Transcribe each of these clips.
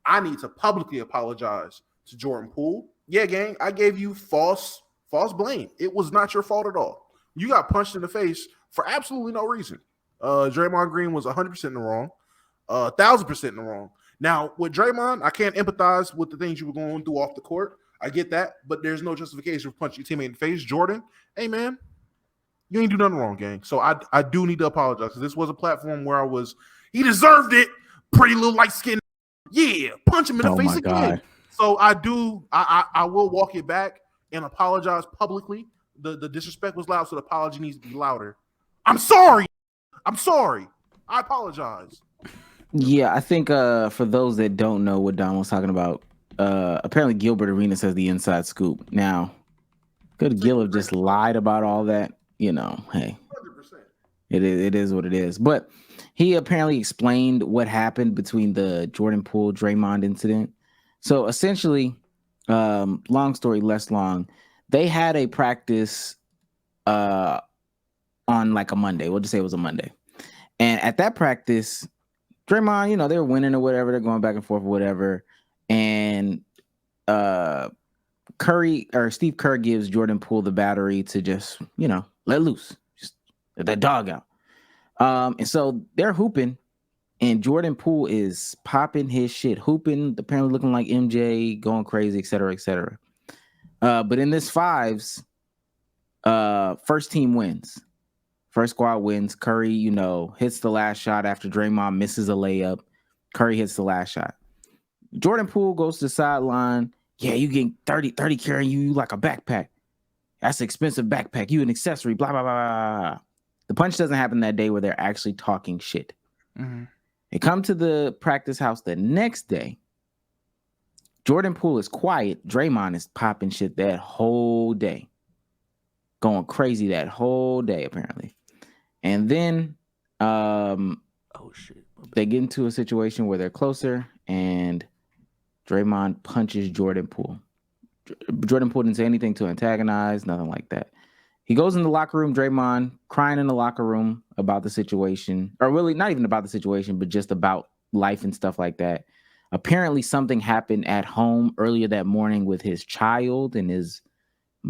I need to publicly apologize to Jordan Poole. Yeah, gang, I gave you false blame. It was not your fault at all. You got punched in the face for absolutely no reason. Draymond Green was 100% in the wrong, 1,000% in the wrong. Now, with Draymond, I can't empathize with the things you were going through off the court. I get that, but there's no justification for punching your teammate in the face. Jordan, hey, man, you ain't do nothing wrong, gang. So I do need to apologize because this was a platform where he deserved it. Pretty little light skin. Yeah, punch him in the face again. God. So I will walk it back and apologize publicly. The disrespect was loud, so the apology needs to be louder. I'm sorry. I apologize. Yeah, I think for those that don't know what Don was talking about, apparently Gilbert Arenas has the inside scoop. Now, could Gil have just lied about all that? Hey, 100%. It is what it is. But he apparently explained what happened between the Jordan Poole Draymond incident. So essentially, long story less long, they had a practice on like a Monday. We'll just say it was a Monday. And at that practice, Draymond, they were winning or whatever. They're going back and forth or whatever. And Steve Kerr gives Jordan Poole the battery to just, let loose. Just let that dog out. And so they're hooping, and Jordan Poole is popping his shit, hooping, apparently looking like MJ, going crazy, et cetera, et cetera. But in this fives, first team wins. First squad wins. Curry, hits the last shot after Draymond misses a layup. Curry hits the last shot. Jordan Poole goes to the sideline. Yeah, you getting 30 carrying you like a backpack. That's an expensive backpack. You an accessory, blah, blah, blah, blah. The punch doesn't happen that day where they're actually talking shit. Mm-hmm. They come to the practice house the next day. Jordan Poole is quiet. Draymond is popping shit that whole day. Going crazy that whole day, apparently. And then they get into a situation where they're closer, and Draymond punches Jordan Poole. Jordan Poole didn't say anything to antagonize, nothing like that. He goes in the locker room, Draymond, crying in the locker room about the situation, or really not even about the situation, but just about life and stuff like that. Apparently something happened at home earlier that morning with his child and his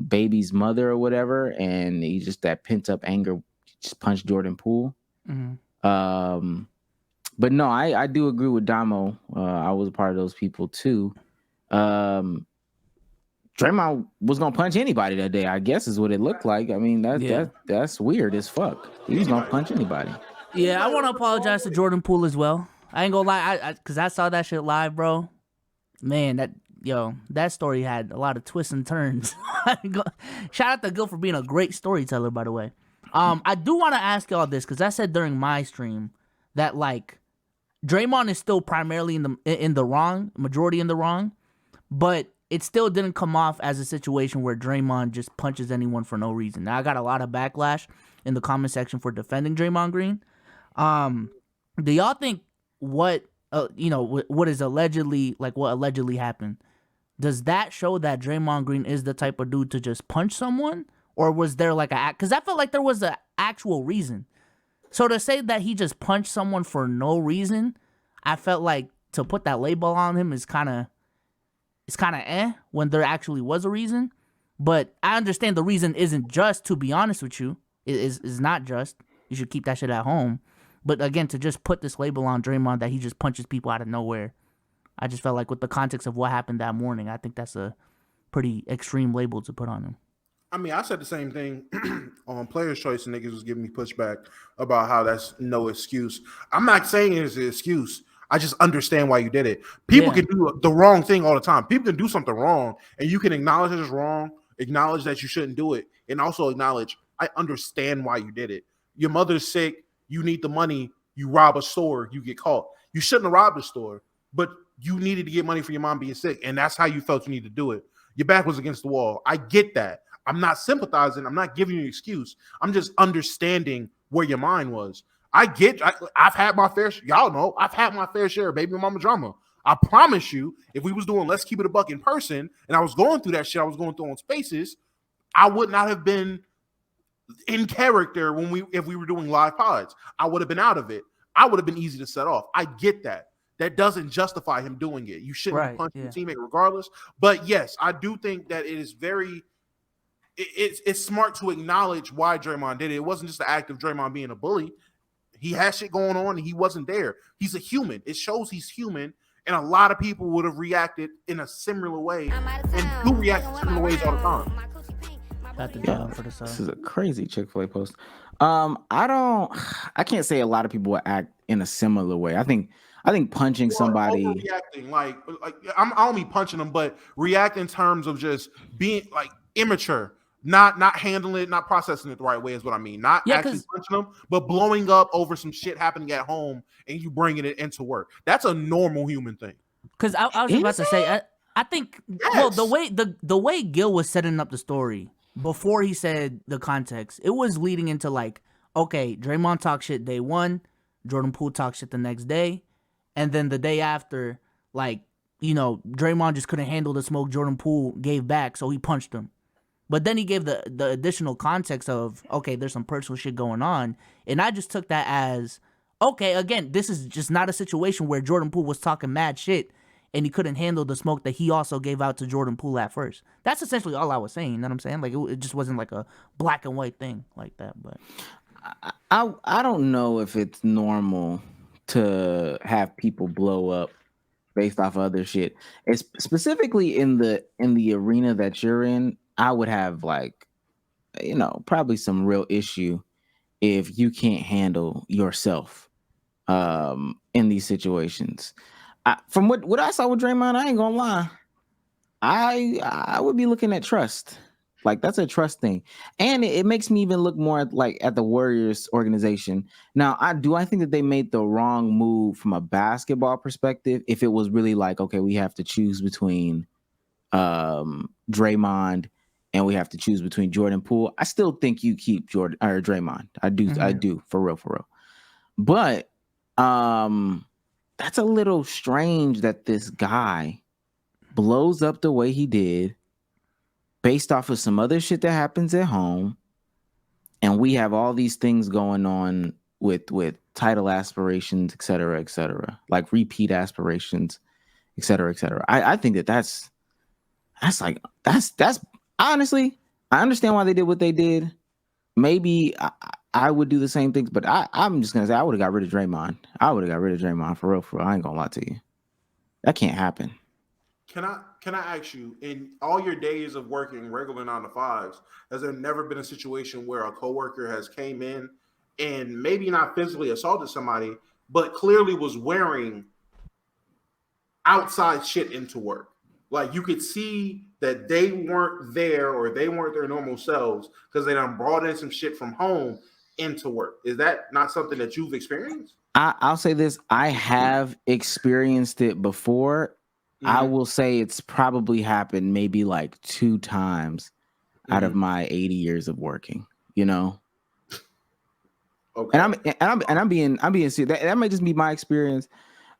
baby's mother or whatever, and he just, that pent up anger, just punched Jordan Poole. Mm-hmm. But no, I do agree with Damo. I was a part of those people too. Draymond was gonna punch anybody that day, I guess is what it looked like. I mean, that's weird as fuck. He was gonna punch anybody. Yeah, I want to apologize to Jordan Poole as well. I ain't gonna lie, because I saw that shit live, bro. Man, that story had a lot of twists and turns. Shout out to Gil for being a great storyteller, by the way. I do want to ask y'all this, because I said during my stream that Draymond is still primarily in the wrong, majority in the wrong, but it still didn't come off as a situation where Draymond just punches anyone for no reason. Now, I got a lot of backlash in the comment section for defending Draymond Green. Do y'all think what is allegedly, what allegedly happened, does that show that Draymond Green is the type of dude to just punch someone? Or was there because I felt like there was an actual reason. So to say that he just punched someone for no reason, I felt like to put that label on him is kind of when there actually was a reason. But I understand the reason isn't just, to be honest with you. It is not just. You should keep that shit at home. But again, to just put this label on Draymond that he just punches people out of nowhere, I just felt like with the context of what happened that morning, I think that's a pretty extreme label to put on him. I mean, I said the same thing on Player's Choice, and niggas was giving me pushback about how that's no excuse. I'm not saying it's an excuse. I just understand why you did it. People can do the wrong thing all the time. People can do something wrong, and you can acknowledge it's wrong, acknowledge that you shouldn't do it, and also acknowledge, I understand why you did it. Your mother's sick. You need the money. You rob a store. You get caught. You shouldn't have robbed the store, but you needed to get money for your mom being sick, and that's how you felt you need to do it. Your back was against the wall. I get that. I'm not sympathizing. I'm not giving you an excuse. I'm just understanding where your mind was. I've had my fair share. Y'all know, I've had my fair share of baby mama drama. I promise you, if we was doing Let's Keep It a Buck in person and I was going through that shit I was going through on Spaces, I would not have been in character if we were doing live pods. I would have been out of it. I would have been easy to set off. I get that. that doesn't justify him doing it. You shouldn't be Right, punching yeah. your teammate regardless. But yes, I do think that it is very it's smart to acknowledge why Draymond did it. It wasn't just the act of Draymond being a bully. He had shit going on and he wasn't there. He's a human. It shows he's human. And a lot of people would have reacted in a similar way and do react in similar ways all the time. Got the Yeah, job for the this sub. is a crazy Chick-fil-A post. I can't say a lot of people would act in a similar way. I think punching somebody, overreacting, like I don't mean punching them, but react in terms of just being like immature, not handling it, not processing it the right way is what I mean. Not Yeah, actually 'cause punching them, but blowing up over some shit happening at home and you bringing it into work. That's a normal human thing. Because I was just about Is to say, I think, well, the way Gil was setting up the story before he said the context, it was leading into like, okay, Draymond talked shit day one, Jordan Poole talked shit the next day, and then the day after, like, you know, Draymond just couldn't handle the smoke Jordan Poole gave back, so he punched him. But then he gave the additional context of, okay, there's some personal shit going on, and I just took that as, okay, again, this is just not a situation where Jordan Poole was talking mad shit and he couldn't handle the smoke that he also gave out to Jordan Poole at first. That's essentially all I was saying. You know what I'm saying? Like it just wasn't like a black and white thing like that. But I don't know if it's normal to have people blow up based off of other shit. It's specifically in the arena that you're in. I would have like, you know, probably some real issue if you can't handle yourself in these situations. From what I saw with Draymond, I ain't gonna lie. I would be looking at trust. Like that's a trust thing, and it makes me even look more at the Warriors organization. Now, I think that they made the wrong move from a basketball perspective. If it was really like, okay, we have to choose between Draymond and we have to choose between Jordan Poole, I still think you keep Jordan or Draymond. I do for real. But that's a little strange that this guy blows up the way he did based off of some other shit that happens at home. And we have all these things going on with title aspirations, et cetera, like repeat aspirations, et cetera. I think that's honestly, I understand why they did what they did. Maybe I would do the same things, but I'm just gonna say I would have got rid of Draymond. I would have got rid of Draymond for real. I ain't gonna lie to you. That can't happen. Can I ask you, in all your days of working regular 9 to 5s, has there never been a situation where a coworker has came in and maybe not physically assaulted somebody, but clearly was wearing outside shit into work? Like you could see that they weren't there or they weren't their normal selves because they done brought in some shit from home into work. Is that not something that you've experienced? I'll say this. I have experienced it before. I will say it's probably happened maybe like 2 times out of my 80 years of working, you know? Okay. And I'm being serious. That might just be my experience.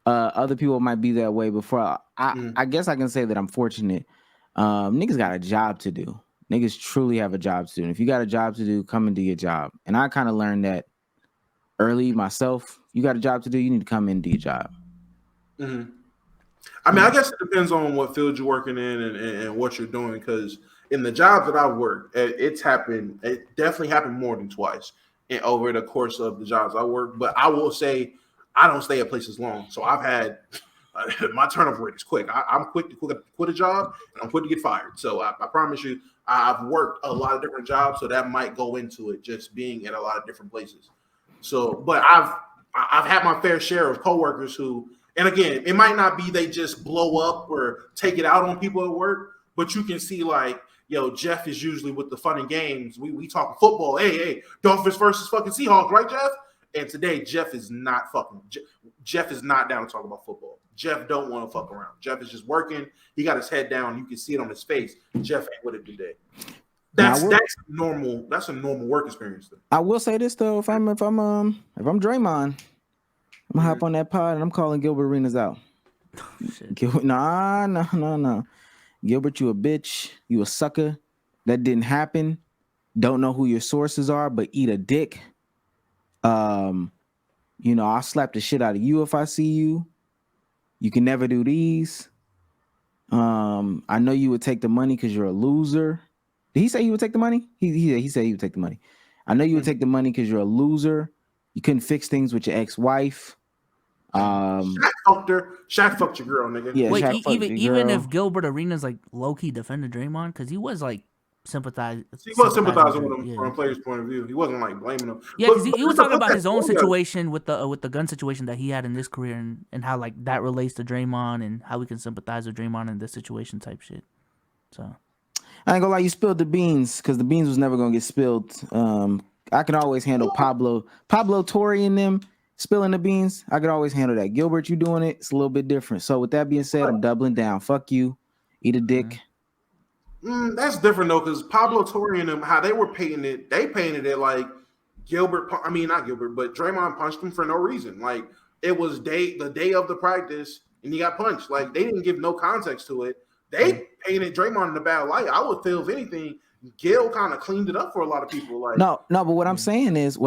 Other people might be that way before. I guess I can say that I'm fortunate. Niggas got a job to do. Niggas truly have a job to do. And if you got a job to do, come and do your job. And I kind of learned that early myself. You got a job to do, you need to come in and do your job. I mean, I guess it depends on what field you're working in and what you're doing. Because in the jobs that I've worked, it's happened. It definitely happened more than twice over the course of the jobs I work. But I will say, I don't stay at places long, so I've had my turnover rate is quick. I'm quick to quit a job, and I'm quick to get fired. So I promise you, I've worked a lot of different jobs, so that might go into it, just being at a lot of different places. So, but I've had my fair share of coworkers who. And again, it might not be they just blow up or take it out on people at work, but you can see like, yo, Jeff is usually with the fun and games. We talking football. Hey, Dolphins versus fucking Seahawks, right, Jeff? And today, Jeff is not down to talk about football. Jeff don't want to fuck around. Jeff is just working. He got his head down. You can see it on his face. Jeff ain't with it today. That's normal. That's a normal work experience. Though. I will say this though, if I'm Draymond, I'm gonna hop on that pod and I'm calling Gilbert Arenas out. Nah. Gilbert, you a bitch. You a sucker. That didn't happen. Don't know who your sources are, but eat a dick. I'll slap the shit out of you if I see you. You can never do these. I know you would take the money because you're a loser. Did he say you would take the money? He said he would take the money. I know you would take the money because you're a loser. You couldn't fix things with your ex-wife. Shaq fucked her. Shaq fucked your girl, nigga. Yeah, Wait, Shaq fucked your even girl. if Gilbert Arenas like low key defended Draymond, because he was like sympathizing. He was sympathizing with him from a player's point of view. He wasn't like blaming him. Yeah, because he was talking about his own story up. situation with the gun situation that he had in his career and how like that relates to Draymond and how we can sympathize with Draymond in this situation type shit. So I ain't gonna lie, you spilled the beans because the beans was never gonna get spilled. I can always handle Pablo Torre and them spilling the beans. I could always handle that. Gilbert, you doing it? It's a little bit different. So with that being said, I'm doubling down. Fuck you. Eat a dick. That's different though, because Pablo Torre and them, how they were painting it, they painted it like Gilbert. I mean, not Gilbert, but Draymond punched him for no reason. Like it was the day of the practice, and he got punched. Like they didn't give no context to it. They painted Draymond in a bad light. I would feel if anything, Gil kind of cleaned it up for a lot of people. Like no, but what I'm saying is,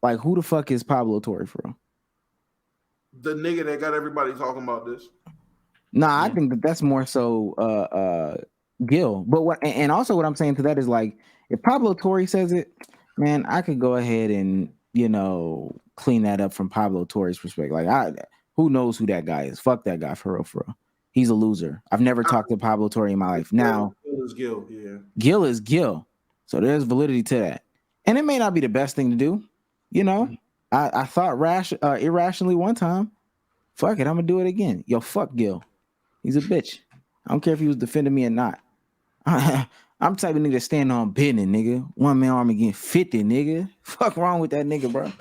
like, who the fuck is Pablo Torre from? The nigga that got everybody talking about this. Nah, I think that's more so Gil. But what, and also what I'm saying to that is like, if Pablo Torre says it, man, I could go ahead and clean that up from Pablo Torre's perspective. Like, who knows who that guy is? Fuck that guy for real. He's a loser. I've never talked to Pablo Torre in my life. Now, Gil is Gil, yeah. Gil is Gil. So there's validity to that. And it may not be the best thing to do. I thought irrationally one time. Fuck it, I'm going to do it again. Yo, fuck Gil. He's a bitch. I don't care if he was defending me or not. I'm the type of nigga to stand on business, nigga. One man arm against 50, nigga. Fuck wrong with that nigga, bro.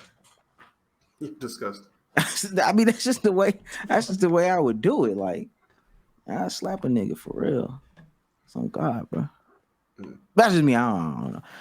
You're disgusting. I mean, that's just the way I would do it. Like, I slap a nigga for real. It's on God, bro. That's just me. I don't know.